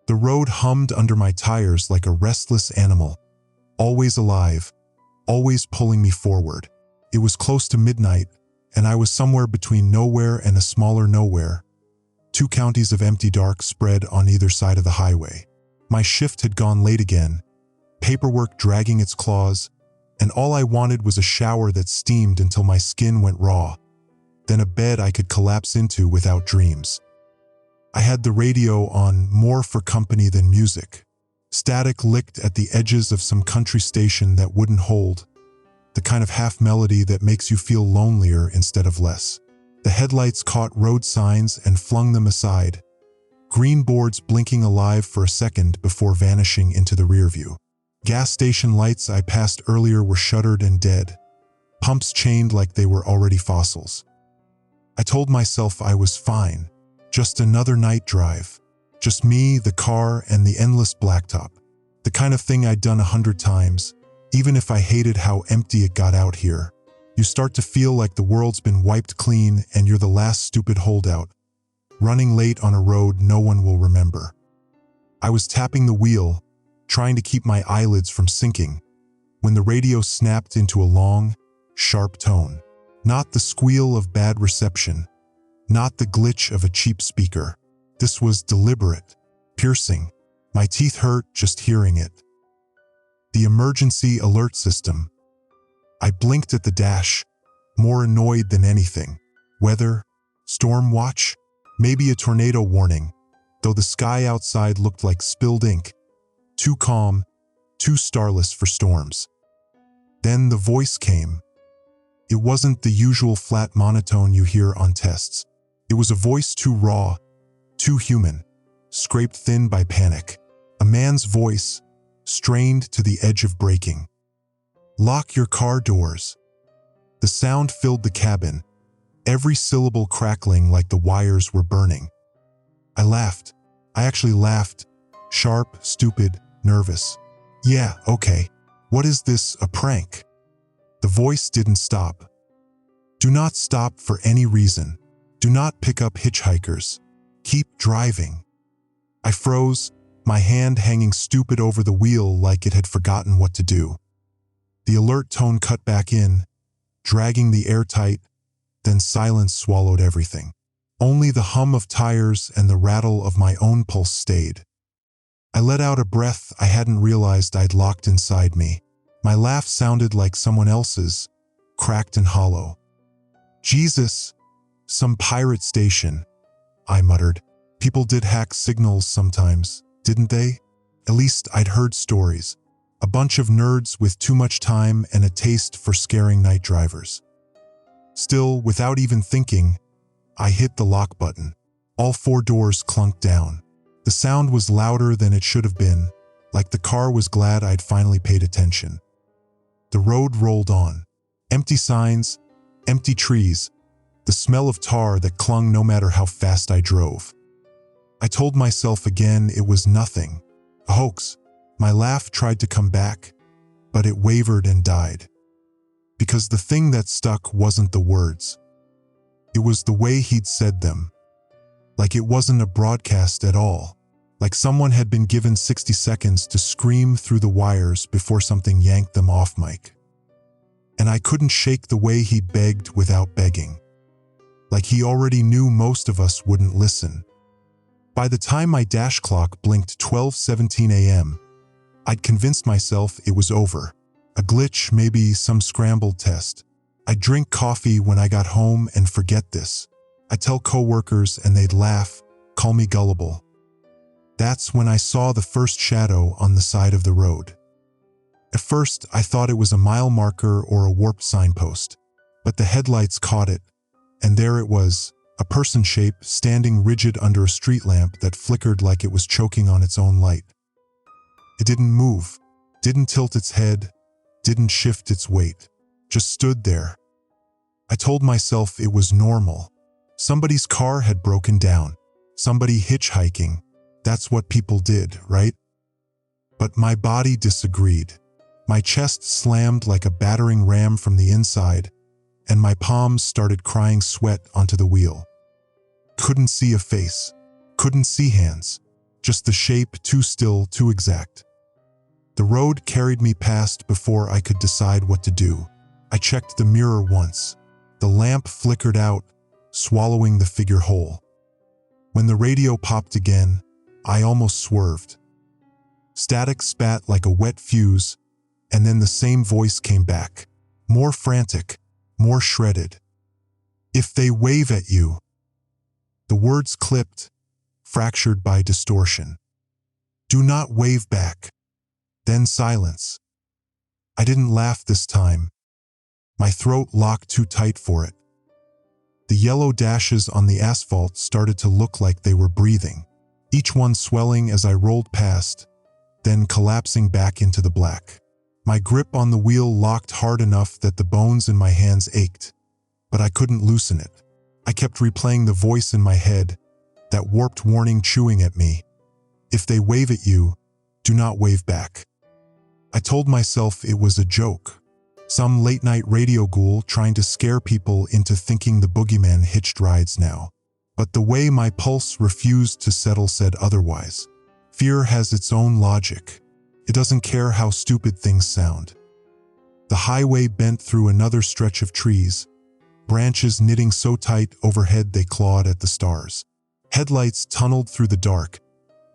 The road hummed under my tires like a restless animal, always alive, always pulling me forward. It was close to midnight, and I was somewhere between nowhere and a smaller nowhere. 2 counties of empty dark spread on either side of the highway. My shift had gone late again, paperwork dragging its claws, and all I wanted was a shower that steamed until my skin went raw, then a bed I could collapse into without dreams. I had the radio on, more for company than music. Static licked at the edges of some country station that wouldn't hold, the kind of half melody that makes you feel lonelier instead of less. The headlights caught road signs and flung them aside, green boards blinking alive for a second before vanishing into the rearview. Gas station lights I passed earlier were shuttered and dead, pumps chained like they were already fossils. I told myself I was fine, just another night drive. Just me, the car, and the endless blacktop. The kind of thing I'd done 100 times, even if I hated how empty it got out here. You start to feel like the world's been wiped clean and you're the last stupid holdout, running late on a road no one will remember. I was tapping the wheel, trying to keep my eyelids from sinking, when the radio snapped into a long, sharp tone. Not the squeal of bad reception, not the glitch of a cheap speaker. This was deliberate, piercing. My teeth hurt just hearing it. The emergency alert system. I blinked at the dash, more annoyed than anything. Weather? Storm watch? Maybe a tornado warning, though the sky outside looked like spilled ink. Too calm, too starless for storms. Then the voice came. It wasn't the usual flat monotone you hear on tests. It was a voice too raw, too human, scraped thin by panic. A man's voice, strained to the edge of breaking. Lock your car doors. The sound filled the cabin, every syllable crackling like the wires were burning. I laughed. I actually laughed, sharp, stupid, nervous. Yeah, okay. What is this, a prank? The voice didn't stop. Do not stop for any reason. Do not pick up hitchhikers. Keep driving. I froze, my hand hanging stupid over the wheel like it had forgotten what to do. The alert tone cut back in, dragging the air tight, then silence swallowed everything. Only the hum of tires and the rattle of my own pulse stayed. I let out a breath I hadn't realized I'd locked inside me. My laugh sounded like someone else's, cracked and hollow. Jesus, some pirate station, I muttered. People did hack signals sometimes, didn't they? At least I'd heard stories. A bunch of nerds with too much time and a taste for scaring night drivers. Still, without even thinking, I hit the lock button. All 4 doors clunked down. The sound was louder than it should have been, like the car was glad I'd finally paid attention. The road rolled on. Empty signs, empty trees, the smell of tar that clung no matter how fast I drove. I told myself again it was nothing, a hoax. My laugh tried to come back, but it wavered and died. Because the thing that stuck wasn't the words. It was the way he'd said them. Like it wasn't a broadcast at all. Like someone had been given 60 seconds to scream through the wires before something yanked them off mic. And I couldn't shake the way he begged without begging. Like he already knew most of us wouldn't listen. By the time my dash clock blinked 12:17 a.m., I'd convinced myself it was over. A glitch, maybe some scrambled test. I'd drink coffee when I got home and forget this. I'd tell coworkers and they'd laugh, call me gullible. That's when I saw the first shadow on the side of the road. At first, I thought it was a mile marker or a warped signpost, but the headlights caught it, and there it was, a person shape standing rigid under a street lamp that flickered like it was choking on its own light. It didn't move, didn't tilt its head, didn't shift its weight, just stood there. I told myself it was normal. Somebody's car had broken down, somebody hitchhiking. That's what people did, right? But my body disagreed. My chest slammed like a battering ram from the inside, and my palms started crying sweat onto the wheel. Couldn't see a face, couldn't see hands, just the shape too still, too exact. The road carried me past before I could decide what to do. I checked the mirror once. The lamp flickered out, swallowing the figure whole. When the radio popped again, I almost swerved. Static spat like a wet fuse, and then the same voice came back. More frantic, more shredded. If they wave at you. The words clipped, fractured by distortion. Do not wave back. Then silence. I didn't laugh this time. My throat locked too tight for it. The yellow dashes on the asphalt started to look like they were breathing, each one swelling as I rolled past, then collapsing back into the black. My grip on the wheel locked hard enough that the bones in my hands ached, but I couldn't loosen it. I kept replaying the voice in my head, that warped warning chewing at me. If they wave at you, do not wave back. I told myself it was a joke. Some late-night radio ghoul trying to scare people into thinking the boogeyman hitched rides now. But the way my pulse refused to settle said otherwise. Fear has its own logic. It doesn't care how stupid things sound. The highway bent through another stretch of trees, branches knitting so tight overhead they clawed at the stars. Headlights tunneled through the dark,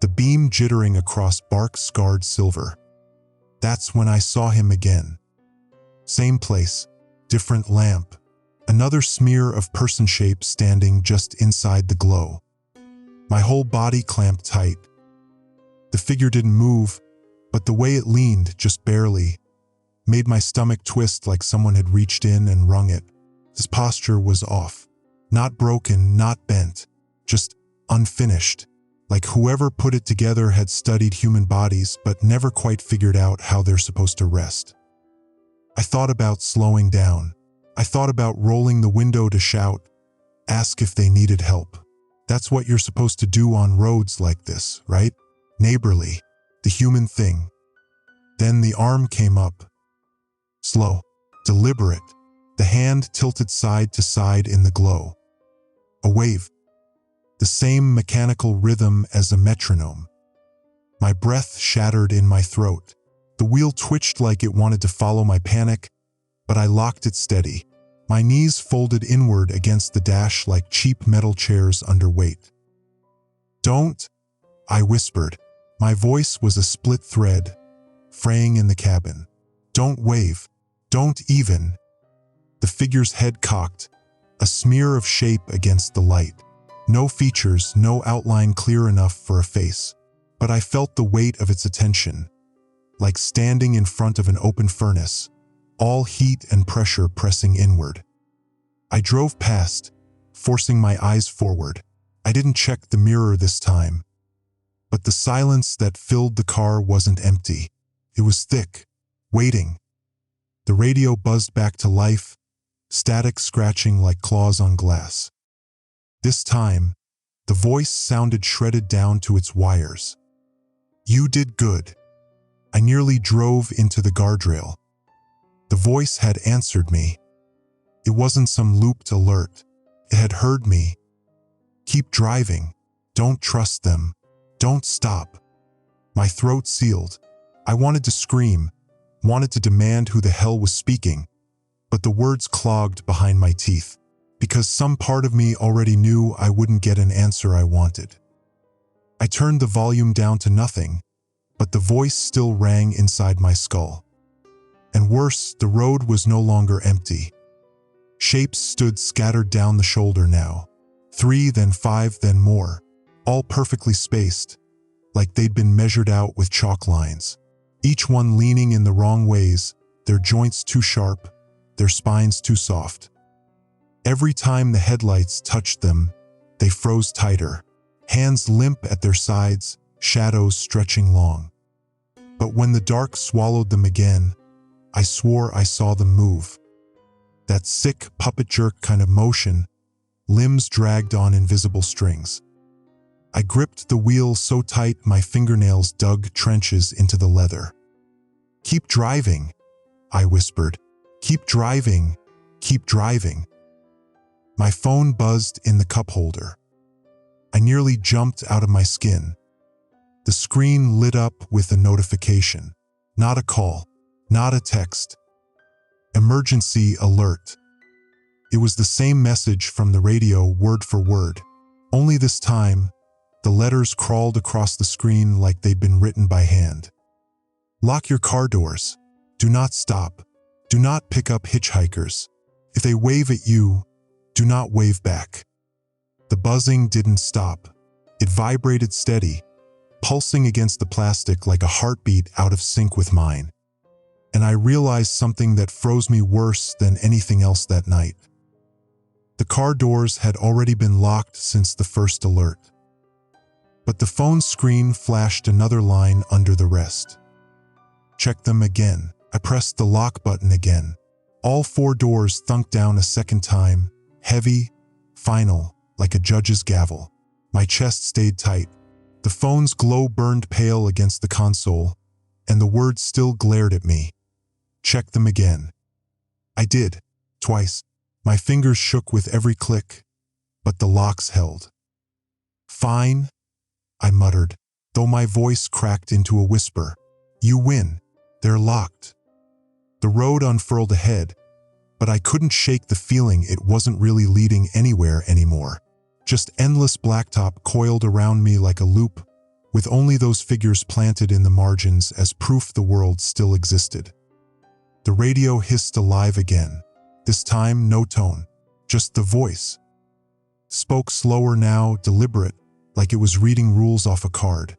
the beam jittering across bark-scarred silver. That's when I saw him again. Same place, different lamp, another smear of person shape standing just inside the glow. My whole body clamped tight. The figure didn't move, but the way it leaned, just barely, made my stomach twist like someone had reached in and wrung it. His posture was off. Not broken, not bent, just unfinished. Like whoever put it together had studied human bodies but never quite figured out how they're supposed to rest. I thought about slowing down. I thought about rolling the window to shout, ask if they needed help. That's what you're supposed to do on roads like this, right? Neighborly, the human thing. Then the arm came up. Slow, deliberate, the hand tilted side to side in the glow. A wave. The same mechanical rhythm as a metronome. My breath shattered in my throat. The wheel twitched like it wanted to follow my panic, but I locked it steady. My knees folded inward against the dash like cheap metal chairs under weight. Don't, I whispered. My voice was a split thread, fraying in the cabin. Don't wave. Don't even. The figure's head cocked, a smear of shape against the light. No features, no outline clear enough for a face, but I felt the weight of its attention, like standing in front of an open furnace, all heat and pressure pressing inward. I drove past, forcing my eyes forward. I didn't check the mirror this time, but the silence that filled the car wasn't empty. It was thick, waiting. The radio buzzed back to life, static scratching like claws on glass. This time, the voice sounded shredded down to its wires. You did good. I nearly drove into the guardrail. The voice had answered me. It wasn't some looped alert. It had heard me. Keep driving. Don't trust them. Don't stop. My throat sealed. I wanted to scream, wanted to demand who the hell was speaking, but the words clogged behind my teeth, because some part of me already knew I wouldn't get an answer I wanted. I turned the volume down to nothing, but the voice still rang inside my skull. And worse, the road was no longer empty. Shapes stood scattered down the shoulder now. 3, then 5, then more, all perfectly spaced, like they'd been measured out with chalk lines. Each one leaning in the wrong ways, their joints too sharp, their spines too soft. Every time the headlights touched them, they froze tighter, hands limp at their sides, shadows stretching long. But when the dark swallowed them again, I swore I saw them move. That sick puppet jerk kind of motion, limbs dragged on invisible strings. I gripped the wheel so tight my fingernails dug trenches into the leather. Keep driving, I whispered. Keep driving, keep driving. My phone buzzed in the cup holder. I nearly jumped out of my skin. The screen lit up with a notification. Not a call, not a text. Emergency alert. It was the same message from the radio, word for word. Only this time, the letters crawled across the screen like they'd been written by hand. Lock your car doors. Do not stop. Do not pick up hitchhikers. If they wave at you, do not wave back. The buzzing didn't stop. It vibrated steady, pulsing against the plastic like a heartbeat out of sync with mine. And I realized something that froze me worse than anything else that night. The car doors had already been locked since the first alert. But the phone screen flashed another line under the rest. Check them again. I pressed the lock button again. All 4 doors thunked down a second time, heavy, final, like a judge's gavel. My chest stayed tight. The phone's glow burned pale against the console, and the words still glared at me. Check them again. I did, twice. My fingers shook with every click, but the locks held. Fine, I muttered, though my voice cracked into a whisper. You win. They're locked. The road unfurled ahead, but I couldn't shake the feeling it wasn't really leading anywhere anymore. Just endless blacktop coiled around me like a loop, with only those figures planted in the margins as proof the world still existed. The radio hissed alive again. This time, no tone, just the voice. Spoke slower now, deliberate, like it was reading rules off a card.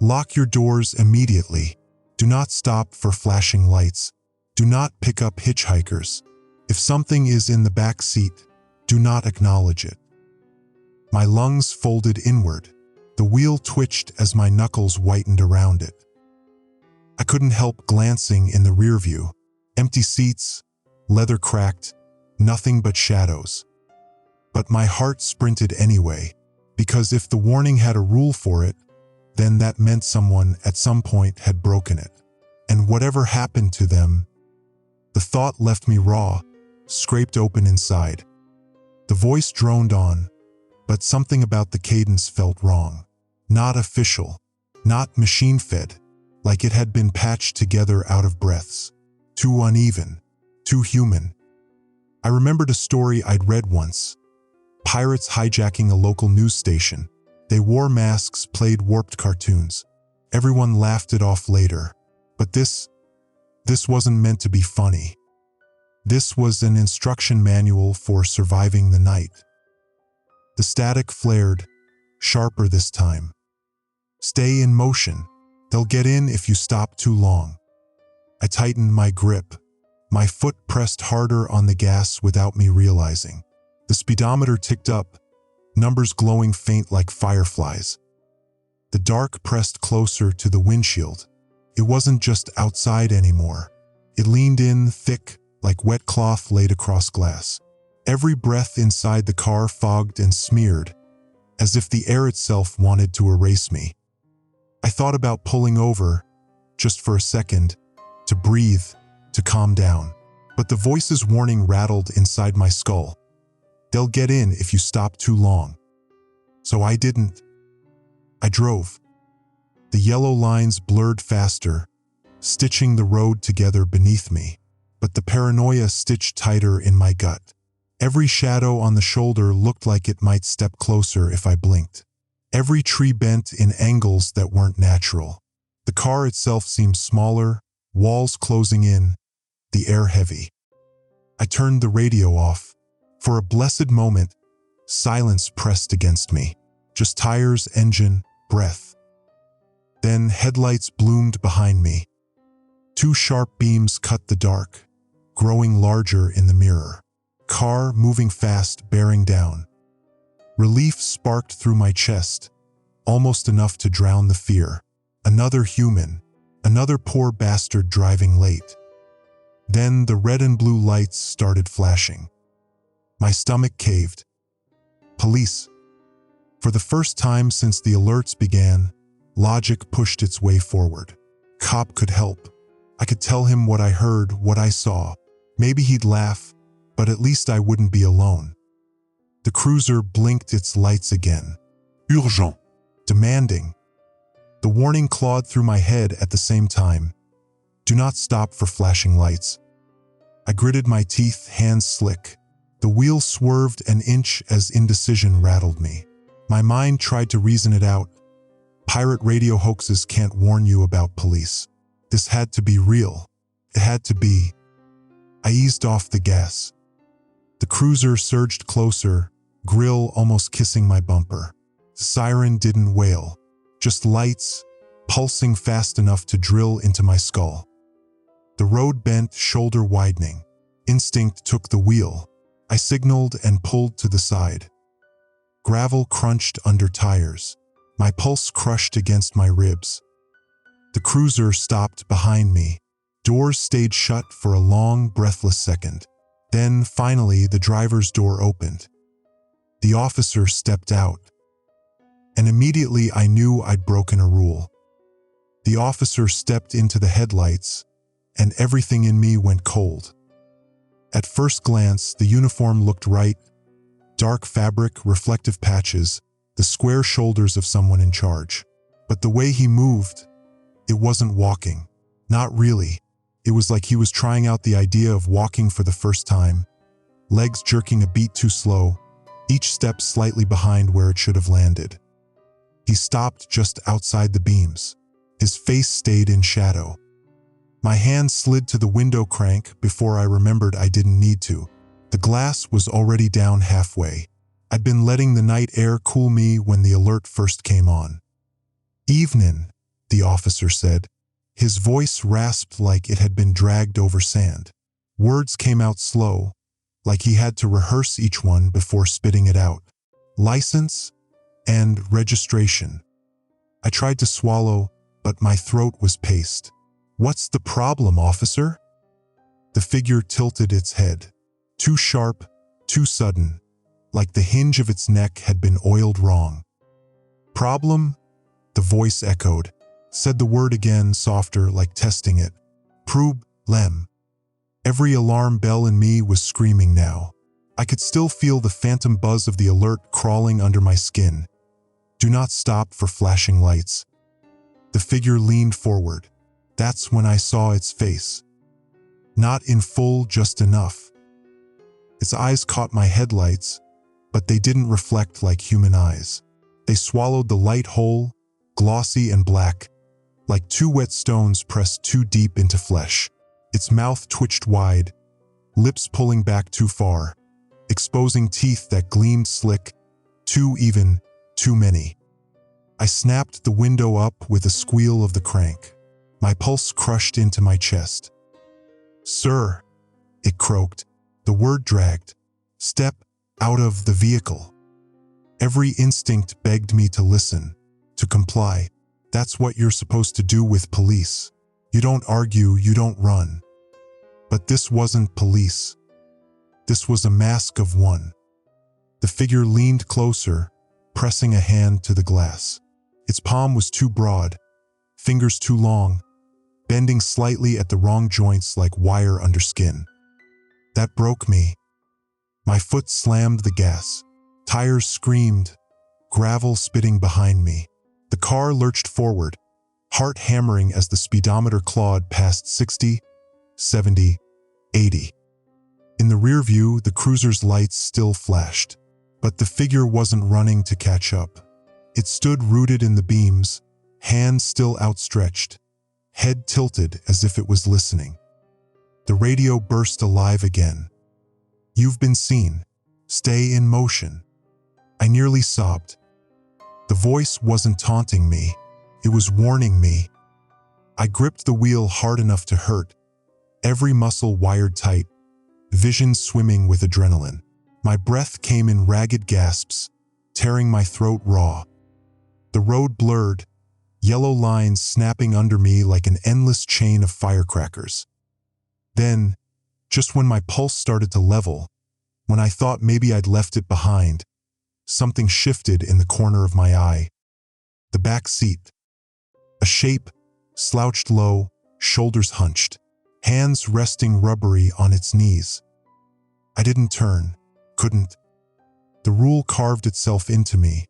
Lock your doors immediately. Do not stop for flashing lights. Do not pick up hitchhikers. If something is in the back seat, do not acknowledge it. My lungs folded inward. The wheel twitched as my knuckles whitened around it. I couldn't help glancing in the rear view. Empty seats, leather cracked, nothing but shadows. But my heart sprinted anyway, because if the warning had a rule for it, then that meant someone at some point had broken it. And whatever happened to them, the thought left me raw, scraped open inside. The voice droned on, but something about the cadence felt wrong. Not official, not machine-fed, like it had been patched together out of breaths. Too uneven, too human. I remembered a story I'd read once. Pirates hijacking a local news station. They wore masks, played warped cartoons. Everyone laughed it off later. But this wasn't meant to be funny. This was an instruction manual for surviving the night. The static flared, sharper this time. Stay in motion. They'll get in if you stop too long. I tightened my grip. My foot pressed harder on the gas without me realizing. The speedometer ticked up, numbers glowing faint like fireflies. The dark pressed closer to the windshield. It wasn't just outside anymore. It leaned in thick, like wet cloth laid across glass. Every breath inside the car fogged and smeared, as if the air itself wanted to erase me. I thought about pulling over, just for a second, to breathe, to calm down. But the voice's warning rattled inside my skull. They'll get in if you stop too long. So I didn't. I drove. The yellow lines blurred faster, stitching the road together beneath me. But the paranoia stitched tighter in my gut. Every shadow on the shoulder looked like it might step closer if I blinked. Every tree bent in angles that weren't natural. The car itself seemed smaller, walls closing in, the air heavy. I turned the radio off. For a blessed moment, silence pressed against me. Just tires, engine, breath. Then headlights bloomed behind me. 2 sharp beams cut the dark, growing larger in the mirror. Car moving fast, bearing down. Relief sparked through my chest, almost enough to drown the fear. Another human, another poor bastard driving late. Then the red and blue lights started flashing. My stomach caved. Police. For the first time since the alerts began, logic pushed its way forward. Cop could help. I could tell him what I heard, what I saw. Maybe he'd laugh, but at least I wouldn't be alone. The cruiser blinked its lights again. Urgent. Demanding. The warning clawed through my head at the same time. Do not stop for flashing lights. I gritted my teeth, hands slick. The wheel swerved an inch as indecision rattled me. My mind tried to reason it out. Pirate radio hoaxes can't warn you about police. This had to be real. It had to be. I eased off the gas. The cruiser surged closer, grill almost kissing my bumper. The siren didn't wail, just lights, pulsing fast enough to drill into my skull. The road bent, shoulder widening. Instinct took the wheel. I signaled and pulled to the side. Gravel crunched under tires. My pulse crushed against my ribs. The cruiser stopped behind me. Doors stayed shut for a long, breathless second. Then, finally, the driver's door opened. The officer stepped out. And immediately I knew I'd broken a rule. The officer stepped into the headlights, and everything in me went cold. At first glance, the uniform looked right. Dark fabric, reflective patches, the square shoulders of someone in charge. But the way he moved, it wasn't walking. Not really. It was like he was trying out the idea of walking for the first time, legs jerking a beat too slow, each step slightly behind where it should have landed. He stopped just outside the beams. His face stayed in shadow. My hand slid to the window crank before I remembered I didn't need to. The glass was already down halfway. I'd been letting the night air cool me when the alert first came on. "Evenin'," the officer said. His voice rasped like it had been dragged over sand. Words came out slow, like he had to rehearse each one before spitting it out. License and registration. I tried to swallow, but my throat was paste. "What's the problem, officer?" The figure tilted its head. Too sharp, too sudden, like the hinge of its neck had been oiled wrong. "Problem?" The voice echoed. Said the word again, softer, like testing it. "Prob-lem." Every alarm bell in me was screaming now. I could still feel the phantom buzz of the alert crawling under my skin. "Do not stop for flashing lights." The figure leaned forward. That's when I saw its face. Not in full, just enough. Its eyes caught my headlights, but they didn't reflect like human eyes. They swallowed the light whole, glossy and black, like two wet stones pressed too deep into flesh. Its mouth twitched wide, lips pulling back too far, exposing teeth that gleamed slick, too many. I snapped the window up with a squeal of the crank. My pulse crushed into my chest. "Sir," it croaked. The word dragged. "Step out of the vehicle." Every instinct begged me to listen, to comply. That's what you're supposed to do with police. You don't argue, you don't run. But this wasn't police. This was a mask of one. The figure leaned closer, pressing a hand to the glass. Its palm was too broad, fingers too long, bending slightly at the wrong joints like wire under skin. That broke me. My foot slammed the gas. Tires screamed, gravel spitting behind me. The car lurched forward, heart hammering as the speedometer clawed past 60, 70, 80. In the rear view, the cruiser's lights still flashed, but the figure wasn't running to catch up. It stood rooted in the beams, hands still outstretched, head tilted as if it was listening. The radio burst alive again. "You've been seen. Stay in motion." I nearly sobbed. The voice wasn't taunting me, it was warning me. I gripped the wheel hard enough to hurt, every muscle wired tight, vision swimming with adrenaline. My breath came in ragged gasps, tearing my throat raw. The road blurred, yellow lines snapping under me like an endless chain of firecrackers. Then, just when my pulse started to level, when I thought maybe I'd left it behind, something shifted in the corner of my eye. The back seat. A shape, slouched low, shoulders hunched, hands resting rubbery on its knees. I didn't turn, couldn't. The rule carved itself into me.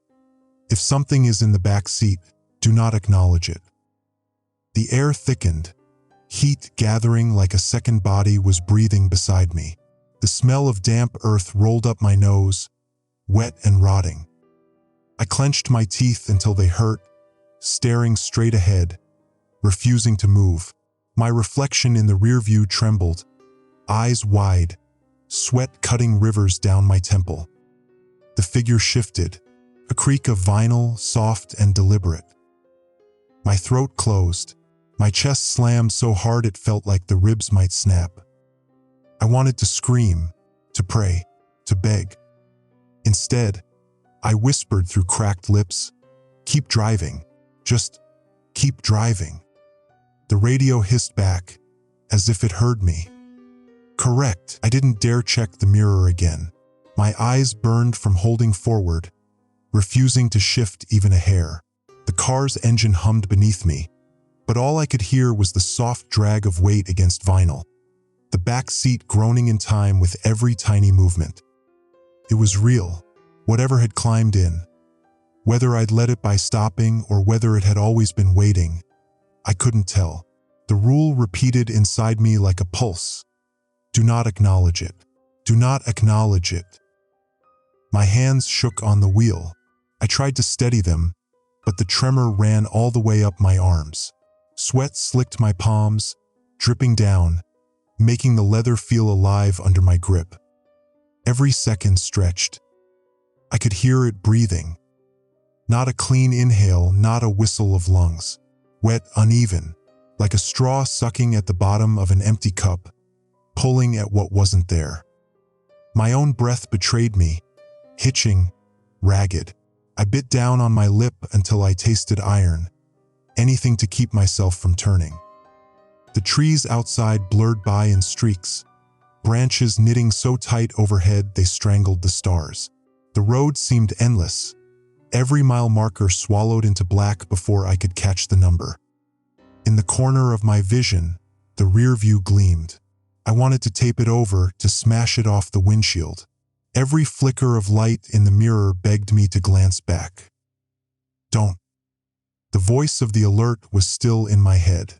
If something is in the back seat, Do not acknowledge it. The air thickened. Heat gathering like a second body was breathing beside me. The smell of damp earth rolled up my nose, wet and rotting. I clenched my teeth until they hurt, staring straight ahead, refusing to move. My reflection in the rear view trembled, eyes wide, sweat cutting rivers down my temple. The figure shifted, a creak of vinyl, soft and deliberate. My throat closed. My chest slammed so hard it felt like the ribs might snap. I wanted to scream, to pray, to beg. Instead, I whispered through cracked lips, "Keep driving. Just keep driving." The radio hissed back, as if it heard me. Correct. I didn't dare check the mirror again. My eyes burned from holding forward, refusing to shift even a hair. The car's engine hummed beneath me, but all I could hear was the soft drag of weight against vinyl, the back seat groaning in time with every tiny movement. It was real, whatever had climbed in. Whether I'd let it by stopping or whether it had always been waiting, I couldn't tell. The rule repeated inside me like a pulse. Do not acknowledge it. Do not acknowledge it. My hands shook on the wheel. I tried to steady them, but the tremor ran all the way up my arms. Sweat slicked my palms, dripping down, making the leather feel alive under my grip. Every second stretched. I could hear it breathing. Not a clean inhale, not a whistle of lungs. Wet, uneven, like a straw sucking at the bottom of an empty cup, pulling at what wasn't there. My own breath betrayed me, hitching, ragged. I bit down on my lip until I tasted iron, anything to keep myself from turning. The trees outside blurred by in streaks, branches knitting so tight overhead they strangled the stars. The road seemed endless, every mile marker swallowed into black before I could catch the number. In the corner of my vision, the rear view gleamed. I wanted to tape it over, to smash it off the windshield. Every flicker of light in the mirror begged me to glance back. Don't. The voice of the alert was still in my head.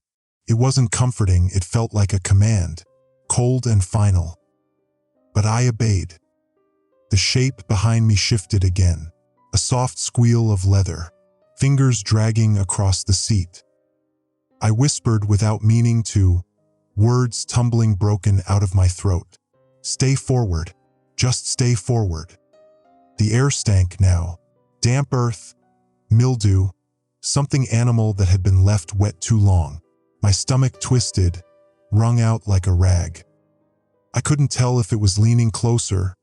It wasn't comforting, it felt like a command, cold and final. But I obeyed. The shape behind me shifted again, a soft squeal of leather, fingers dragging across the seat. I whispered without meaning to, words tumbling broken out of my throat. Stay forward. Just stay forward. The air stank now. Damp earth, mildew, something animal that had been left wet too long. My stomach twisted, wrung out like a rag. I couldn't tell if it was leaning closer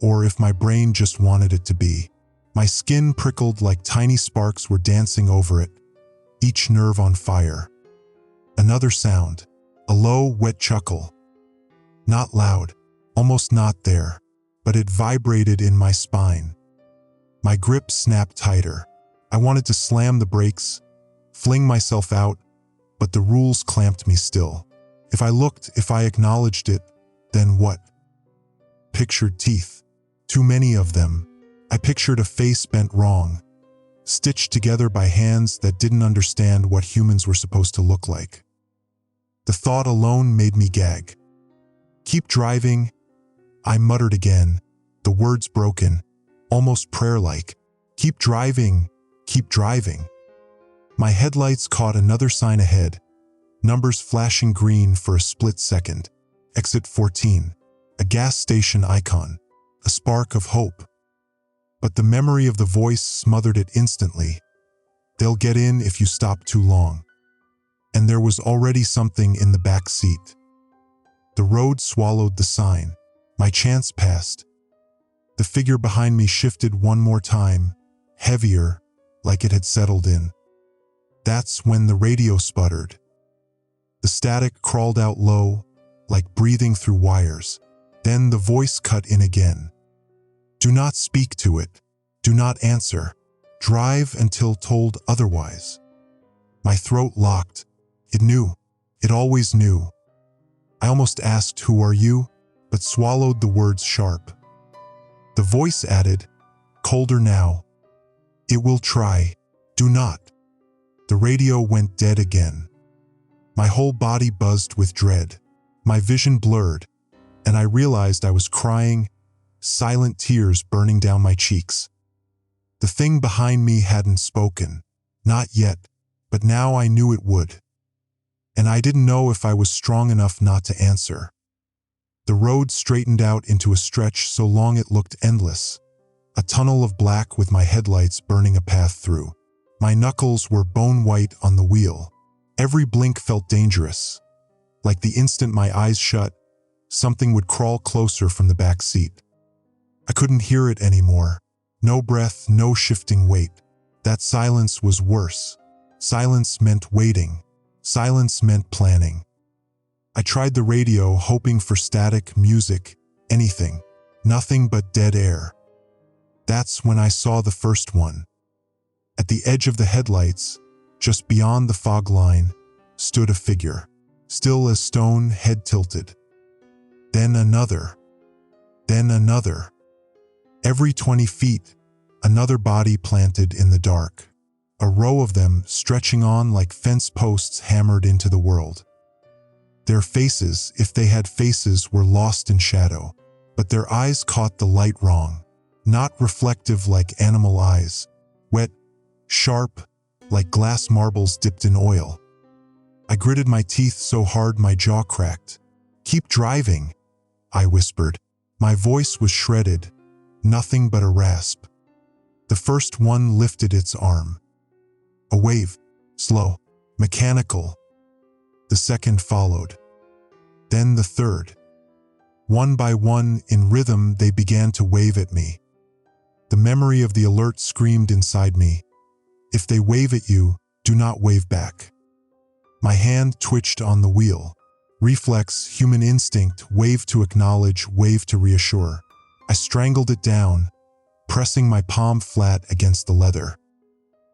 or if my brain just wanted it to be. My skin prickled like tiny sparks were dancing over it, each nerve on fire. Another sound, a low, wet chuckle. Not loud, almost not there, but it vibrated in my spine. My grip snapped tighter. I wanted to slam the brakes, fling myself out, but the rules clamped me still. If I looked, if I acknowledged it, then what? Pictured teeth. Too many of them. I pictured a face bent wrong, stitched together by hands that didn't understand what humans were supposed to look like. The thought alone made me gag. Keep driving, I muttered again, the words broken, almost prayer-like. Keep driving, keep driving. My headlights caught another sign ahead, numbers flashing green for a split second. Exit 14, a gas station icon, a spark of hope. But the memory of the voice smothered it instantly. They'll get in if you stop too long. And there was already something in the back seat. The road swallowed the sign. My chance passed. The figure behind me shifted one more time, heavier, like it had settled in. That's when the radio sputtered. The static crawled out low, like breathing through wires. Then the voice cut in again. Do not speak to it. Do not answer. Drive until told otherwise. My throat locked. It knew. It always knew. I almost asked, "Who are you?" but swallowed the words sharp. The voice added, colder now. It will try. Do not. The radio went dead again. My whole body buzzed with dread. My vision blurred, and I realized I was crying, silent tears burning down my cheeks. The thing behind me hadn't spoken. Not yet, but now I knew it would. And I didn't know if I was strong enough not to answer. The road straightened out into a stretch so long it looked endless, a tunnel of black with my headlights burning a path through. My knuckles were bone white on the wheel. Every blink felt dangerous. Like the instant my eyes shut, something would crawl closer from the back seat. I couldn't hear it anymore. No breath, no shifting weight. That silence was worse. Silence meant waiting. Silence meant planning. I tried the radio, hoping for static, music, anything. Nothing but dead air. That's when I saw the first one. At the edge of the headlights, just beyond the fog line, stood a figure, still as stone, head tilted. Then another. Then another. Every 20 feet, another body planted in the dark. A row of them stretching on like fence posts hammered into the world. Their faces, if they had faces, were lost in shadow, but their eyes caught the light wrong. Not reflective like animal eyes, wet, sharp, like glass marbles dipped in oil. I gritted my teeth so hard my jaw cracked. "Keep driving," I whispered. My voice was shredded, nothing but a rasp. The first one lifted its arm. A wave, slow, mechanical. The second followed. Then the third. One by one, in rhythm, they began to wave at me. The memory of the alert screamed inside me. If they wave at you, do not wave back. My hand twitched on the wheel. Reflex, human instinct, wave to acknowledge, wave to reassure. I strangled it down, pressing my palm flat against the leather.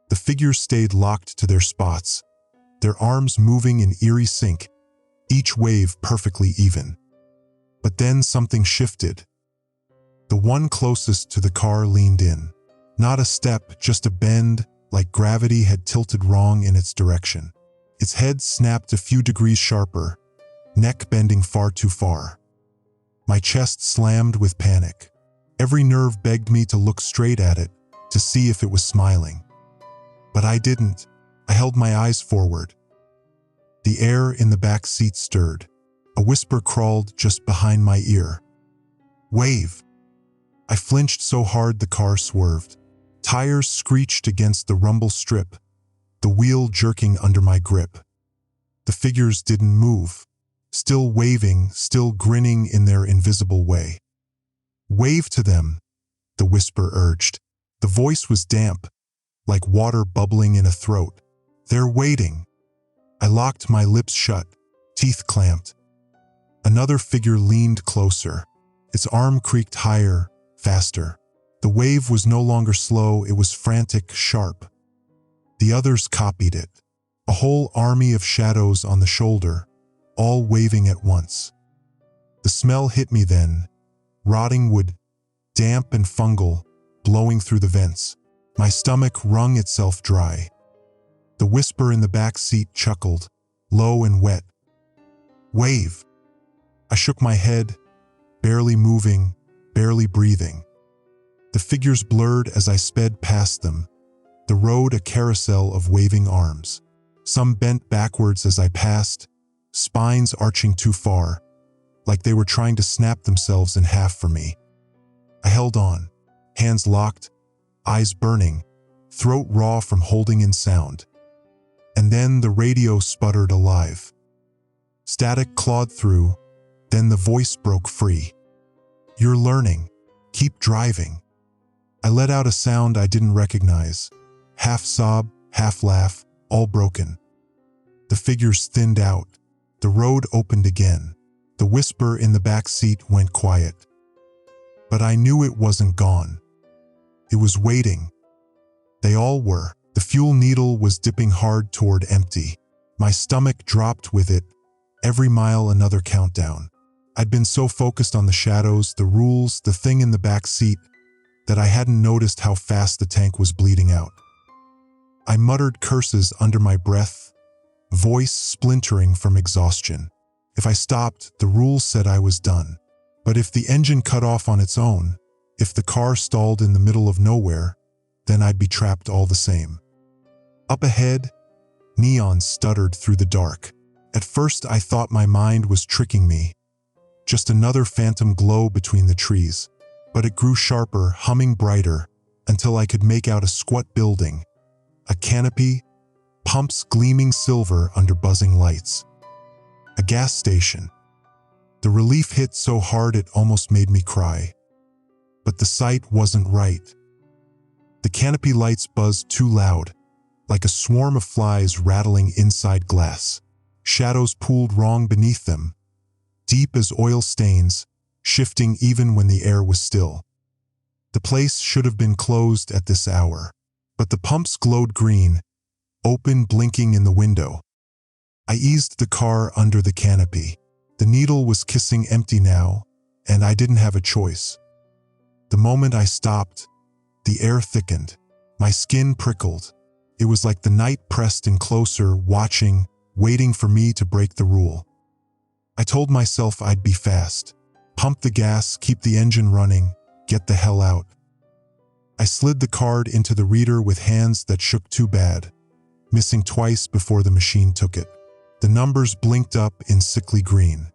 The figures stayed locked to their spots, their arms moving in eerie sync, each wave perfectly even. But then something shifted. The one closest to the car leaned in. Not a step, just a bend, like gravity had tilted wrong in its direction. Its head snapped a few degrees sharper, neck bending far too far. My chest slammed with panic. Every nerve begged me to look straight at it, to see if it was smiling. But I didn't. I held my eyes forward. The air in the back seat stirred. A whisper crawled just behind my ear. "Wave." I flinched so hard the car swerved. Tires screeched against the rumble strip, the wheel jerking under my grip. The figures didn't move, still waving, still grinning in their invisible way. "Wave to them," the whisper urged. The voice was damp, like water bubbling in a throat. "They're waiting." I locked my lips shut, teeth clamped. Another figure leaned closer. Its arm creaked higher, faster. The wave was no longer slow, it was frantic, sharp. The others copied it. A whole army of shadows on the shoulder, all waving at once. The smell hit me then, rotting wood, damp and fungal, blowing through the vents. My stomach wrung itself dry. The whisper in the back seat chuckled, low and wet. "Wave." I shook my head, barely moving, barely breathing. The figures blurred as I sped past them, the road a carousel of waving arms. Some bent backwards as I passed, spines arching too far, like they were trying to snap themselves in half for me. I held on, hands locked, eyes burning, throat raw from holding in sound. And then the radio sputtered alive. Static clawed through, then the voice broke free. "You're learning. Keep driving." I let out a sound I didn't recognize. Half sob, half laugh, all broken. The figures thinned out. The road opened again. The whisper in the back seat went quiet. But I knew it wasn't gone. It was waiting. They all were. The fuel needle was dipping hard toward empty. My stomach dropped with it, every mile another countdown. I'd been so focused on the shadows, the rules, the thing in the back seat, that I hadn't noticed how fast the tank was bleeding out. I muttered curses under my breath, voice splintering from exhaustion. If I stopped, the rules said I was done. But if the engine cut off on its own, if the car stalled in the middle of nowhere, then I'd be trapped all the same. Up ahead, neon stuttered through the dark. At first I thought my mind was tricking me, just another phantom glow between the trees. But it grew sharper, humming brighter, until I could make out a squat building, a canopy, pumps gleaming silver under buzzing lights. A gas station. The relief hit so hard it almost made me cry. But the sight wasn't right. The canopy lights buzzed too loud, like a swarm of flies rattling inside glass. Shadows pooled wrong beneath them, deep as oil stains, shifting even when the air was still. The place should have been closed at this hour, but the pumps glowed green, open, blinking in the window. I eased the car under the canopy. The needle was kissing empty now, and I didn't have a choice. The moment I stopped, the air thickened. My skin prickled. It was like the night pressed in closer, watching, waiting for me to break the rule. I told myself I'd be fast. Pump the gas, keep the engine running, get the hell out. I slid the card into the reader with hands that shook too bad, missing twice before the machine took it. The numbers blinked up in sickly green.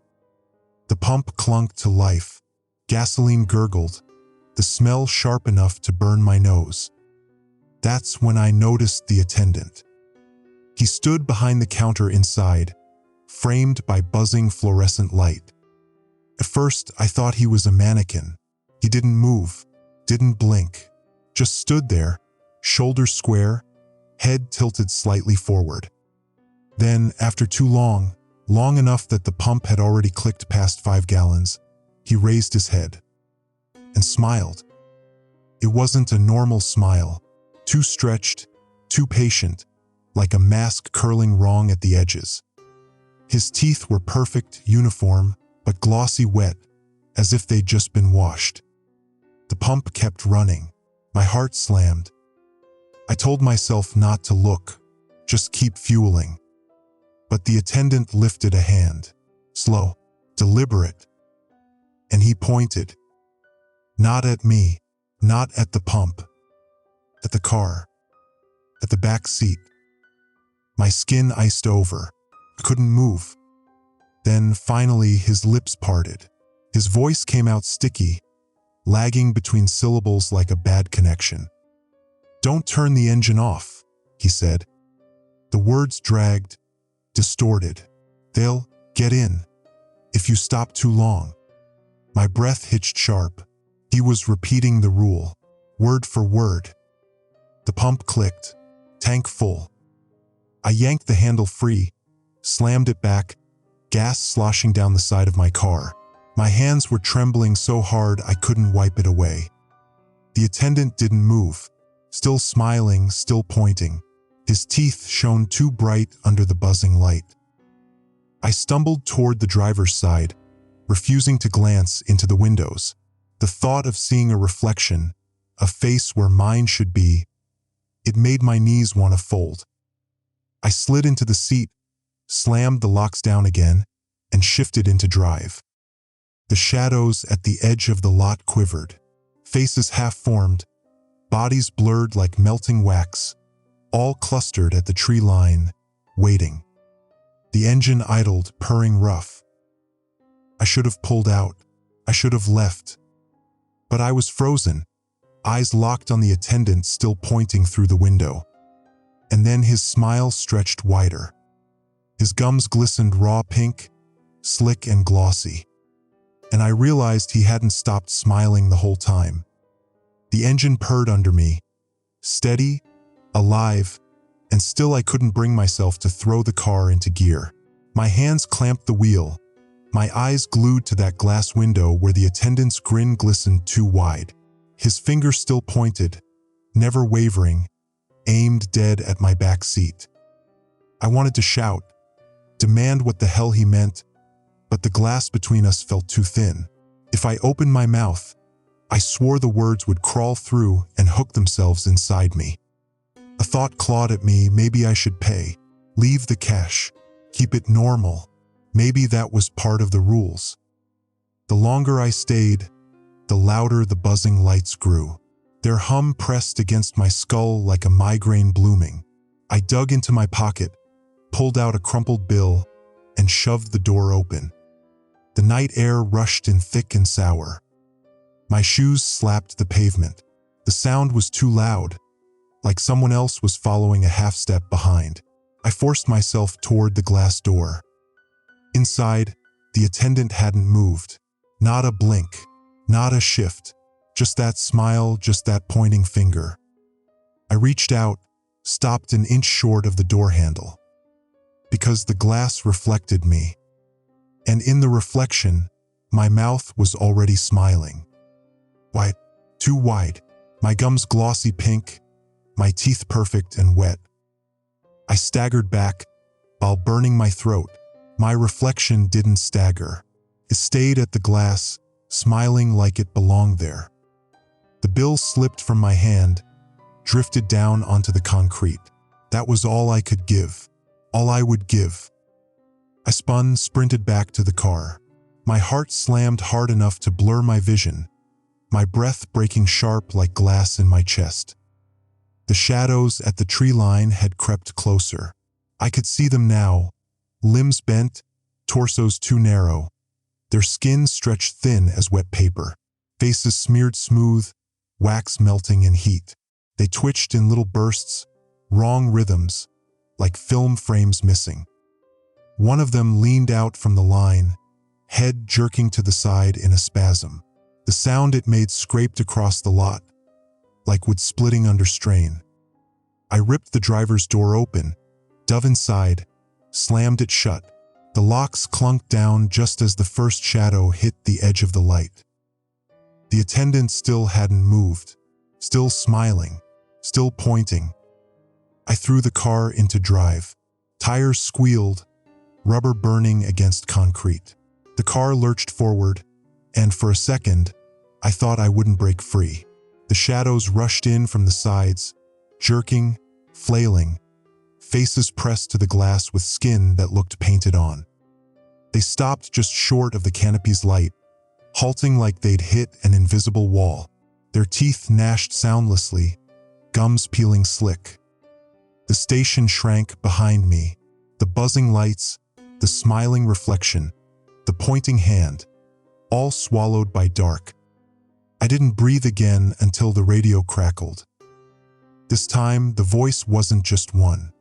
The pump clunked to life. Gasoline gurgled, the smell sharp enough to burn my nose. That's when I noticed the attendant. He stood behind the counter inside, framed by buzzing fluorescent light. At first, I thought he was a mannequin. He didn't move, didn't blink, just stood there, shoulders square, head tilted slightly forward. Then, after too long enough that the pump had already clicked past 5 gallons, he raised his head and smiled. It wasn't a normal smile, too stretched, too patient, like a mask curling wrong at the edges. His teeth were perfect, uniform, but glossy wet, as if they'd just been washed. The pump kept running. My heart slammed. I told myself not to look, just keep fueling. But the attendant lifted a hand, slow, deliberate, and he pointed. Not at me, not at the pump, at the car, at the back seat. My skin iced over. I couldn't move. Then, finally, his lips parted. His voice came out sticky, lagging between syllables like a bad connection. "Don't turn the engine off," he said. The words dragged, distorted. "They'll get in if you stop too long." My breath hitched sharp. He was repeating the rule, word for word. The pump clicked, tank full. I yanked the handle free, slammed it back, gas sloshing down the side of my car. My hands were trembling so hard I couldn't wipe it away. The attendant didn't move, still smiling, still pointing. His teeth shone too bright under the buzzing light. I stumbled toward the driver's side, refusing to glance into the windows. The thought of seeing a reflection, a face where mine should be, it made my knees want to fold. I slid into the seat, slammed the locks down again, and shifted into drive. The shadows at the edge of the lot quivered, faces half-formed, bodies blurred like melting wax, all clustered at the tree line, waiting. The engine idled, purring rough. I should have pulled out. I should have left. But I was frozen, eyes locked on the attendant still pointing through the window. And then his smile stretched wider. His gums glistened raw pink, slick and glossy. And I realized he hadn't stopped smiling the whole time. The engine purred under me, steady, alive, and still I couldn't bring myself to throw the car into gear. My hands clamped the wheel, my eyes glued to that glass window where the attendant's grin glistened too wide. His finger still pointed, never wavering, aimed dead at my back seat. I wanted to shout, demand what the hell he meant, but the glass between us felt too thin. If I opened my mouth, I swore the words would crawl through and hook themselves inside me. A thought clawed at me, maybe I should pay. Leave the cash. Keep it normal. Maybe that was part of the rules. The longer I stayed, the louder the buzzing lights grew. Their hum pressed against my skull like a migraine blooming. I dug into my pocket, pulled out a crumpled bill, and shoved the door open. The night air rushed in thick and sour. My shoes slapped the pavement. The sound was too loud, like someone else was following a half-step behind. I forced myself toward the glass door. Inside, the attendant hadn't moved. Not a blink, not a shift. Just that smile, just that pointing finger. I reached out, stopped an inch short of the door handle. Because the glass reflected me. And in the reflection, my mouth was already smiling. Wide, too wide, my gums glossy pink, my teeth perfect and wet. I staggered back, while burning my throat. My reflection didn't stagger. It stayed at the glass, smiling like it belonged there. The bill slipped from my hand, drifted down onto the concrete. That was all I could give. All I would give. I spun, sprinted back to the car. My heart slammed hard enough to blur my vision, my breath breaking sharp like glass in my chest. The shadows at the tree line had crept closer. I could see them now, limbs bent, torsos too narrow, their skin stretched thin as wet paper, faces smeared smooth, wax melting in heat. They twitched in little bursts, wrong rhythms, like film frames missing. One of them leaned out from the line, head jerking to the side in a spasm. The sound it made scraped across the lot, like wood splitting under strain. I ripped the driver's door open, dove inside, slammed it shut. The locks clunked down just as the first shadow hit the edge of the light. The attendant still hadn't moved, still smiling, still pointing. I threw the car into drive. Tires squealed, rubber burning against concrete. The car lurched forward, and for a second, I thought I wouldn't break free. The shadows rushed in from the sides, jerking, flailing, faces pressed to the glass with skin that looked painted on. They stopped just short of the canopy's light, halting like they'd hit an invisible wall. Their teeth gnashed soundlessly, gums peeling slick. The station shrank behind me, the buzzing lights, the smiling reflection, the pointing hand, all swallowed by dark. I didn't breathe again until the radio crackled. This time, the voice wasn't just one.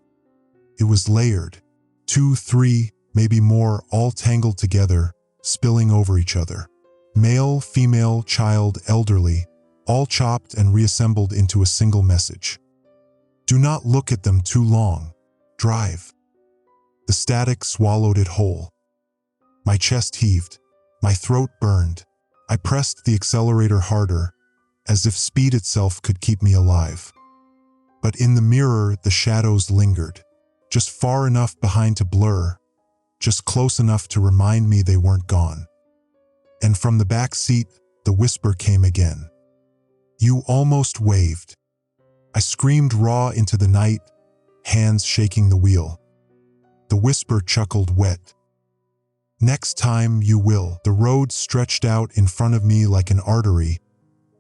It was layered. 2, 3, maybe more, all tangled together, spilling over each other. Male, female, child, elderly, all chopped and reassembled into a single message. Do not look at them too long. Drive. The static swallowed it whole. My chest heaved. My throat burned. I pressed the accelerator harder, as if speed itself could keep me alive. But in the mirror, the shadows lingered, just far enough behind to blur, just close enough to remind me they weren't gone. And from the back seat, the whisper came again. You almost waved. I screamed raw into the night, hands shaking the wheel. The whisper chuckled wet. Next time you will. The road stretched out in front of me like an artery,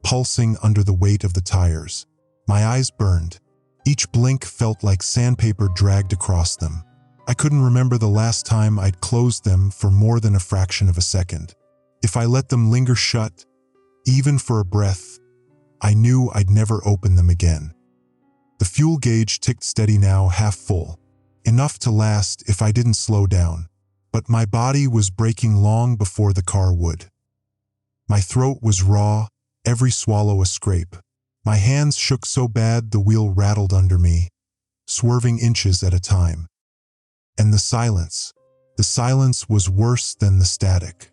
pulsing under the weight of the tires. My eyes burned. Each blink felt like sandpaper dragged across them. I couldn't remember the last time I'd closed them for more than a fraction of a second. If I let them linger shut, even for a breath, I knew I'd never open them again. The fuel gauge ticked steady now, half full, enough to last if I didn't slow down. But my body was breaking long before the car would. My throat was raw, every swallow a scrape. My hands shook so bad the wheel rattled under me, swerving inches at a time. And the silence was worse than the static.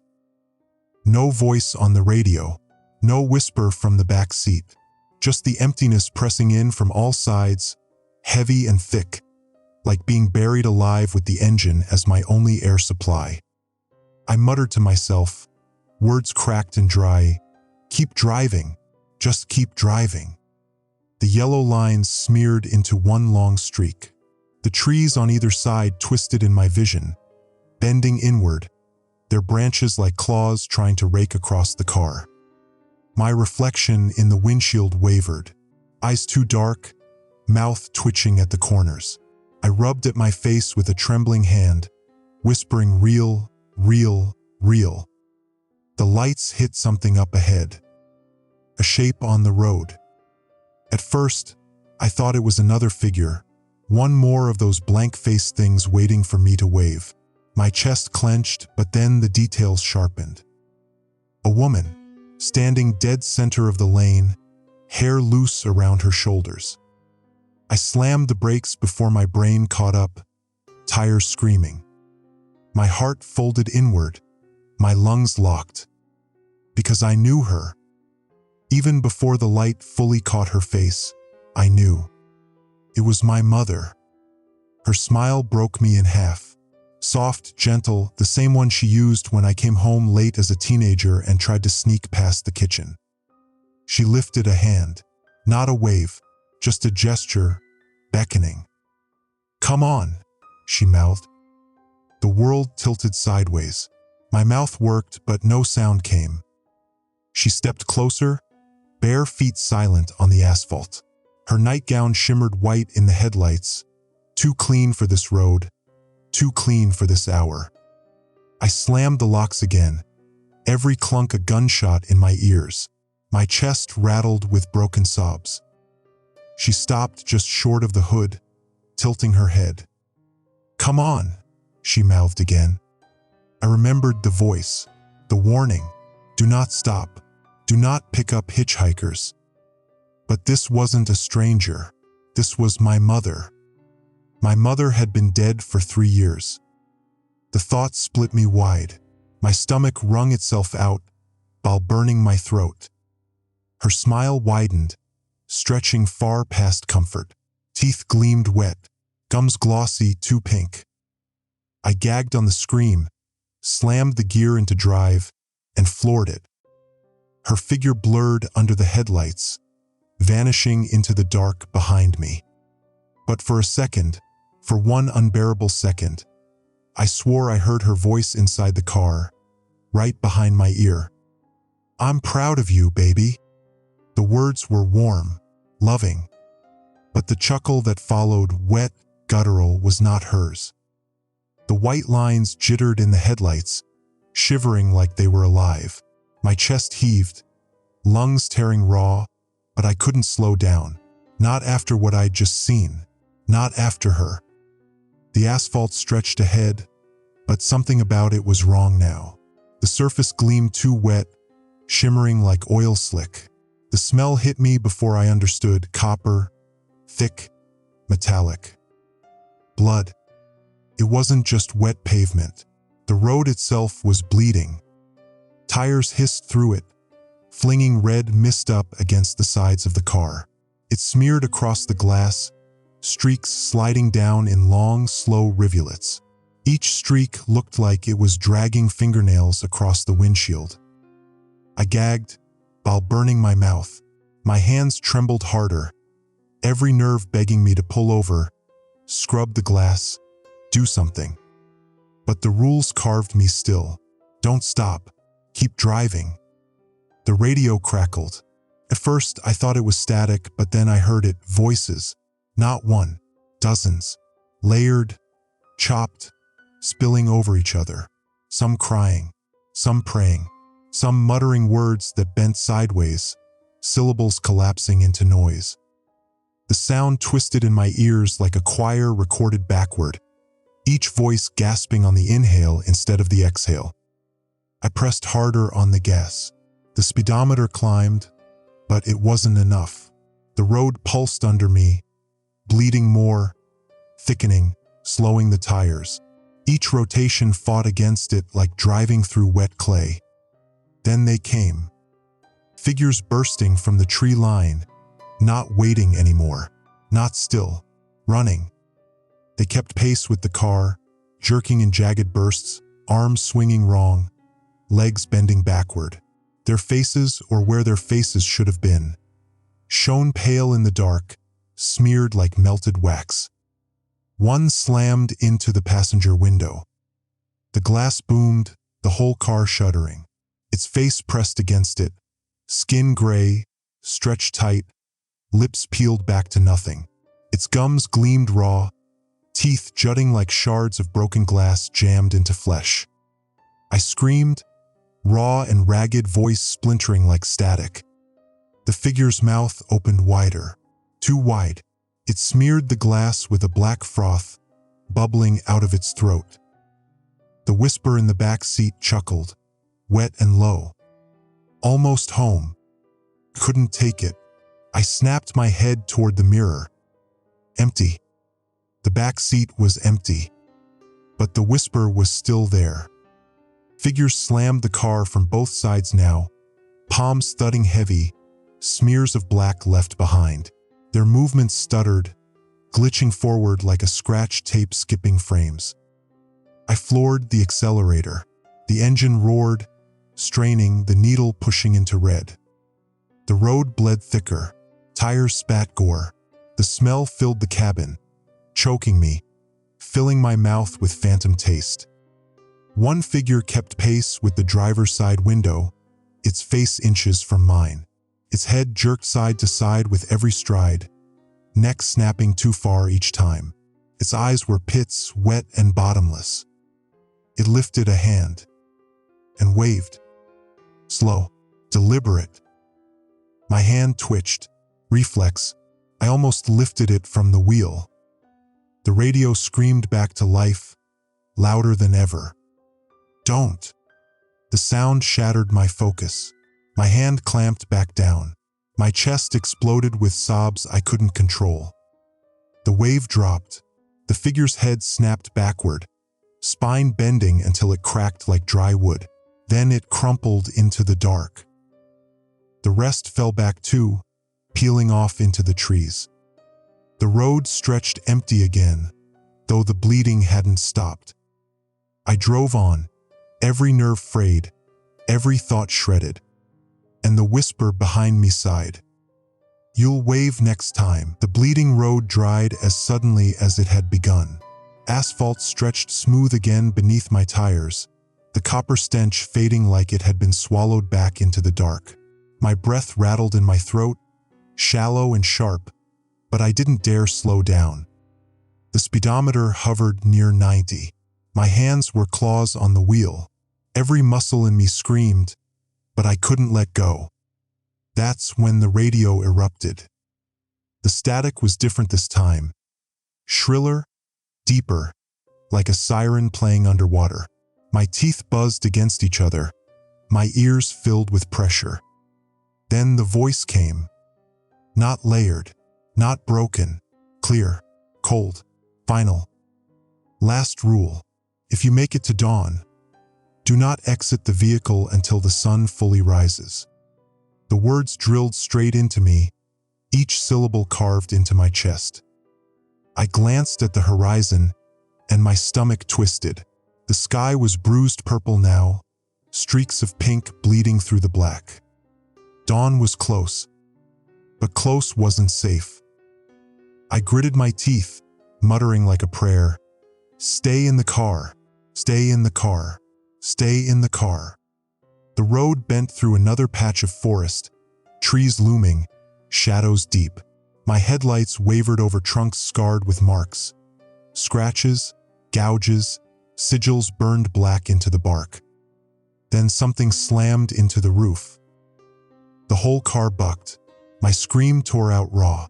No voice on the radio, no whisper from the back seat, just the emptiness pressing in from all sides, heavy and thick, like being buried alive with the engine as my only air supply. I muttered to myself, words cracked and dry, keep driving, just keep driving. the yellow lines smeared into one long streak. The trees on either side twisted in my vision, bending inward, their branches like claws trying to rake across the car. My reflection in the windshield wavered, eyes too dark, mouth twitching at the corners. I rubbed at my face with a trembling hand, whispering, "Real, real, real." The lights hit something up ahead, a shape on the road. At first, I thought it was another figure, one more of those blank-faced things waiting for me to wave. My chest clenched, but then the details sharpened. A woman, standing dead center of the lane, hair loose around her shoulders. I slammed the brakes before my brain caught up, tires screaming. My heart folded inward, my lungs locked. Because I knew her. Even before the light fully caught her face, I knew. It was my mother. Her smile broke me in half. Soft, gentle, the same one she used when I came home late as a teenager and tried to sneak past the kitchen. She lifted a hand, not a wave, just a gesture, beckoning. "Come on," she mouthed. The world tilted sideways. My mouth worked, but no sound came. She stepped closer, bare feet silent on the asphalt. Her nightgown shimmered white in the headlights, too clean for this road, too clean for this hour. I slammed the locks again, every clunk a gunshot in my ears. My chest rattled with broken sobs. She stopped just short of the hood, tilting her head. "Come on," she mouthed again. I remembered the voice, the warning, "Do not stop, do not pick up hitchhikers." But this wasn't a stranger, this was my mother. My mother had been dead for 3 years. The thought split me wide. My stomach wrung itself out while burning my throat. Her smile widened, stretching far past comfort. Teeth gleamed wet, gums glossy, too pink. I gagged on the scream, slammed the gear into drive, and floored it. Her figure blurred under the headlights, vanishing into the dark behind me. But for a second, for one unbearable second, I swore I heard her voice inside the car, right behind my ear. "I'm proud of you, baby." The words were warm, loving, but the chuckle that followed, wet, guttural, was not hers. The white lines jittered in the headlights, shivering like they were alive. My chest heaved, lungs tearing raw, but I couldn't slow down. Not after what I'd just seen. Not after her. The asphalt stretched ahead, but something about it was wrong now. The surface gleamed too wet, shimmering like oil slick. The smell hit me before I understood. Copper, thick, metallic. Blood. It wasn't just wet pavement. The road itself was bleeding. Tires hissed through it, flinging red mist up against the sides of the car. It smeared across the glass, streaks sliding down in long, slow rivulets. Each streak looked like it was dragging fingernails across the windshield. I gagged, while burning my mouth. My hands trembled harder, every nerve begging me to pull over, scrub the glass, do something. But the rules carved me still. Don't stop. Keep driving. The radio crackled. At first, I thought it was static, but then I heard it. Voices. Not one. Dozens. Layered, chopped, spilling over each other. Some crying. Some praying. Some muttering words that bent sideways, syllables collapsing into noise. The sound twisted in my ears like a choir recorded backward, each voice gasping on the inhale instead of the exhale. I pressed harder on the gas. The speedometer climbed, but it wasn't enough. The road pulsed under me, bleeding more, thickening, slowing the tires. Each rotation fought against it like driving through wet clay. Then they came. Figures bursting from the tree line, not waiting anymore, not still, running. They kept pace with the car, jerking in jagged bursts, arms swinging wrong, legs bending backward. Their faces, or where their faces should have been, shone pale in the dark, smeared like melted wax. One slammed into the passenger window. The glass boomed, the whole car shuddering. Its face pressed against it, skin gray, stretched tight, lips peeled back to nothing. Its gums gleamed raw, teeth jutting like shards of broken glass jammed into flesh. I screamed, raw and ragged, voice splintering like static. The figure's mouth opened wider, too wide. It smeared the glass with a black froth, bubbling out of its throat. The whisper in the back seat chuckled, wet and low. Almost home. Couldn't take it. I snapped my head toward the mirror. Empty. The back seat was empty. But the whisper was still there. Figures slammed the car from both sides now, palms thudding heavy, smears of black left behind. Their movements stuttered, glitching forward like a scratch tape skipping frames. I floored the accelerator. The engine roared, straining, the needle pushing into red. The road bled thicker. Tires spat gore. The smell filled the cabin, choking me, filling my mouth with phantom taste. One figure kept pace with the driver's side window, its face inches from mine. Its head jerked side to side with every stride, neck snapping too far each time. Its eyes were pits, wet and bottomless. It lifted a hand and waved. Slow, deliberate. My hand twitched. Reflex. I almost lifted it from the wheel. The radio screamed back to life, louder than ever. Don't. The sound shattered my focus. My hand clamped back down. My chest exploded with sobs I couldn't control. The wave dropped. The figure's head snapped backward, spine bending until it cracked like dry wood. Then it crumpled into the dark. The rest fell back too, peeling off into the trees. The road stretched empty again, though the bleeding hadn't stopped. I drove on, every nerve frayed, every thought shredded. And the whisper behind me sighed. You'll wave next time. The bleeding road dried as suddenly as it had begun. Asphalt stretched smooth again beneath my tires, the copper stench fading like it had been swallowed back into the dark. My breath rattled in my throat, shallow and sharp, but I didn't dare slow down. The speedometer hovered near 90. My hands were claws on the wheel. Every muscle in me screamed, but I couldn't let go. That's when the radio erupted. The static was different this time. Shriller, deeper, like a siren playing underwater. My teeth buzzed against each other, my ears filled with pressure. Then the voice came. Not layered, not broken, clear, cold, final. Last rule. If you make it to dawn, do not exit the vehicle until the sun fully rises. The words drilled straight into me, each syllable carved into my chest. I glanced at the horizon, and my stomach twisted. The sky was bruised purple now, streaks of pink bleeding through the black. Dawn was close, but close wasn't safe. I gritted my teeth, muttering like a prayer. Stay in the car, stay in the car, stay in the car. The road bent through another patch of forest, trees looming, shadows deep. My headlights wavered over trunks scarred with marks. Scratches, gouges, sigils burned black into the bark. Then something slammed into the roof. The whole car bucked. My scream tore out raw.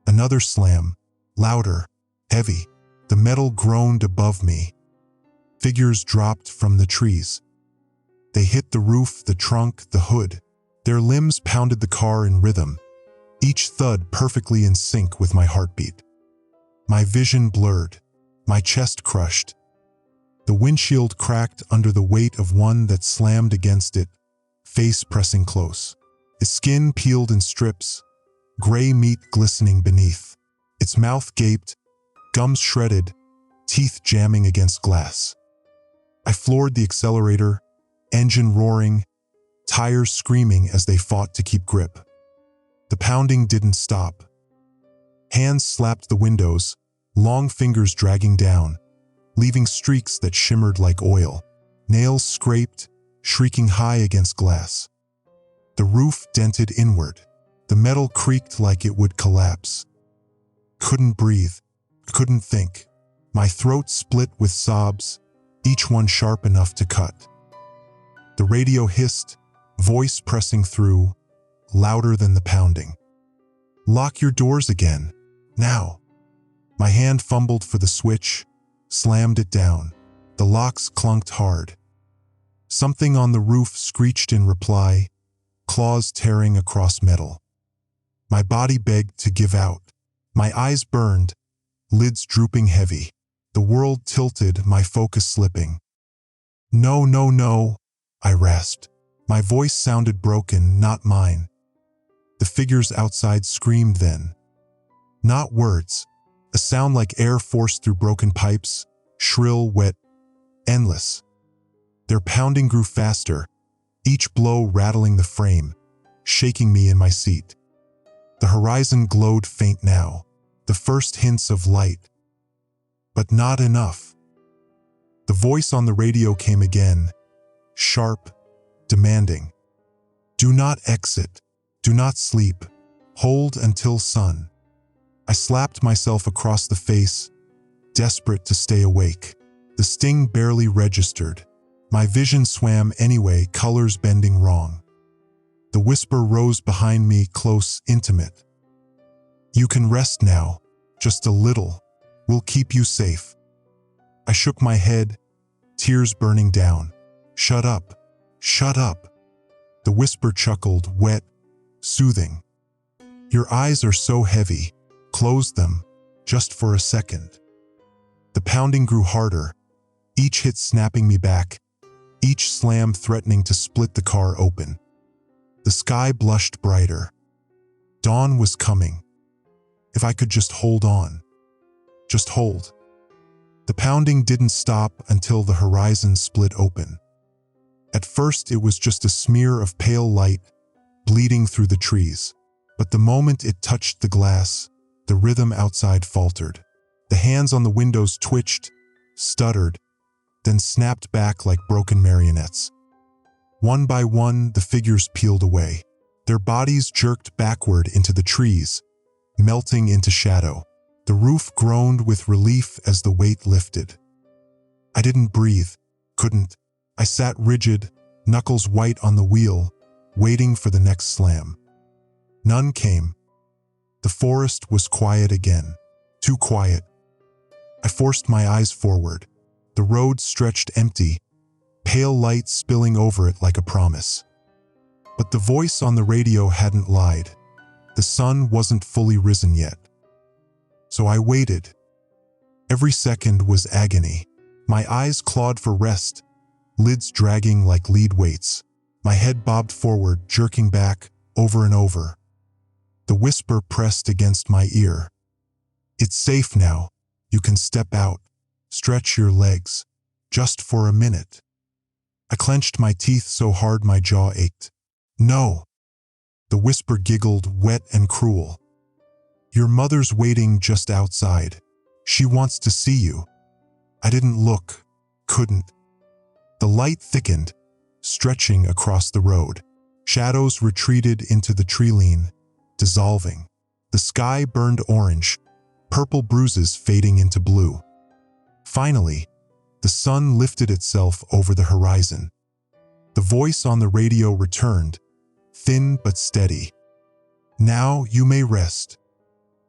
Another slam, louder, heavy. The metal groaned above me. Figures dropped from the trees. They hit the roof, the trunk, the hood. Their limbs pounded the car in rhythm, each thud perfectly in sync with my heartbeat. My vision blurred, my chest crushed. The windshield cracked under the weight of one that slammed against it, face pressing close. Its skin peeled in strips, gray meat glistening beneath. Its mouth gaped, gums shredded, teeth jamming against glass. I floored the accelerator, engine roaring, tires screaming as they fought to keep grip. The pounding didn't stop. Hands slapped the windows, long fingers dragging down, leaving streaks that shimmered like oil. Nails scraped, shrieking high against glass. The roof dented inward. The metal creaked like it would collapse. Couldn't breathe. Couldn't think. My throat split with sobs, each one sharp enough to cut. The radio hissed, voice pressing through, louder than the pounding. "Lock your doors again. Now." My hand fumbled for the switch, slammed it down. The locks clunked hard. Something on the roof screeched in reply, claws tearing across metal. My body begged to give out. My eyes burned, lids drooping heavy. The world tilted, my focus slipping. "No, no, no," I rasped. My voice sounded broken, not mine. The figures outside screamed then. Not words, a sound like air forced through broken pipes, shrill, wet, endless. Their pounding grew faster, each blow rattling the frame, shaking me in my seat. The horizon glowed faint now, the first hints of light. But not enough. The voice on the radio came again, sharp, demanding. "Do not exit. Do not sleep. Hold until sun." I slapped myself across the face, desperate to stay awake. The sting barely registered. My vision swam anyway, colors bending wrong. The whisper rose behind me, close, intimate. "You can rest now, just a little. We'll keep you safe." I shook my head, tears burning down. "Shut up. Shut up." The whisper chuckled, wet, soothing. "Your eyes are so heavy. Close them, just for a second." The pounding grew harder, each hit snapping me back, each slam threatening to split the car open. The sky blushed brighter. Dawn was coming. If I could just hold on. Just hold. The pounding didn't stop until the horizon split open. At first it was just a smear of pale light, bleeding through the trees. But the moment it touched the glass, the rhythm outside faltered. The hands on the windows twitched, stuttered, then snapped back like broken marionettes. One by one, the figures peeled away. Their bodies jerked backward into the trees, melting into shadow. The roof groaned with relief as the weight lifted. I didn't breathe, couldn't. I sat rigid, knuckles white on the wheel, waiting for the next slam. None came. The forest was quiet again, too quiet. I forced my eyes forward. The road stretched empty, pale light spilling over it like a promise. But the voice on the radio hadn't lied. The sun wasn't fully risen yet. So I waited. Every second was agony. My eyes clawed for rest, lids dragging like lead weights. My head bobbed forward, jerking back, over and over. The whisper pressed against my ear. "It's safe now. You can step out. Stretch your legs. Just for a minute." I clenched my teeth so hard my jaw ached. "No." The whisper giggled, wet and cruel. "Your mother's waiting just outside. She wants to see you." I didn't look, couldn't. The light thickened, stretching across the road. Shadows retreated into the tree line, dissolving. The sky burned orange, purple bruises fading into blue. Finally, the sun lifted itself over the horizon. The voice on the radio returned, thin but steady. "Now you may rest."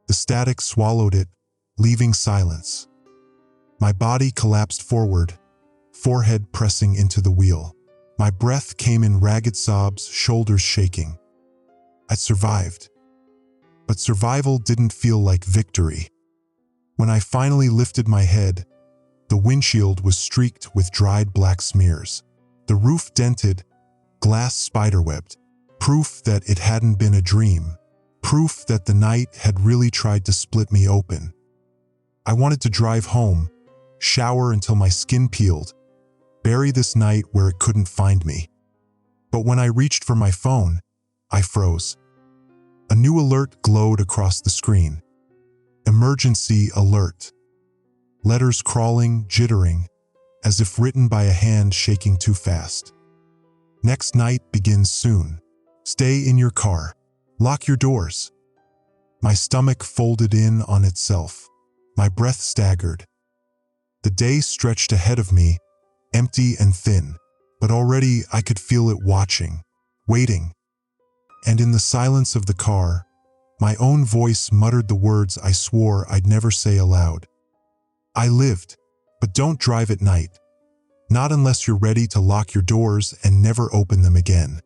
The static swallowed it, leaving silence. My body collapsed forward, forehead pressing into the wheel. My breath came in ragged sobs, shoulders shaking. I'd survived. But survival didn't feel like victory. When I finally lifted my head, the windshield was streaked with dried black smears. The roof dented, glass spiderwebbed. Proof that it hadn't been a dream. Proof that the night had really tried to split me open. I wanted to drive home, shower until my skin peeled, bury this night where it couldn't find me. But when I reached for my phone, I froze. A new alert glowed across the screen. Emergency alert. Letters crawling, jittering, as if written by a hand shaking too fast. Next night begins soon. Stay in your car. Lock your doors. My stomach folded in on itself. My breath staggered. The day stretched ahead of me, empty and thin, but already I could feel it watching, waiting. And in the silence of the car, my own voice muttered the words I swore I'd never say aloud. I lived, but don't drive at night. Not unless you're ready to lock your doors and never open them again.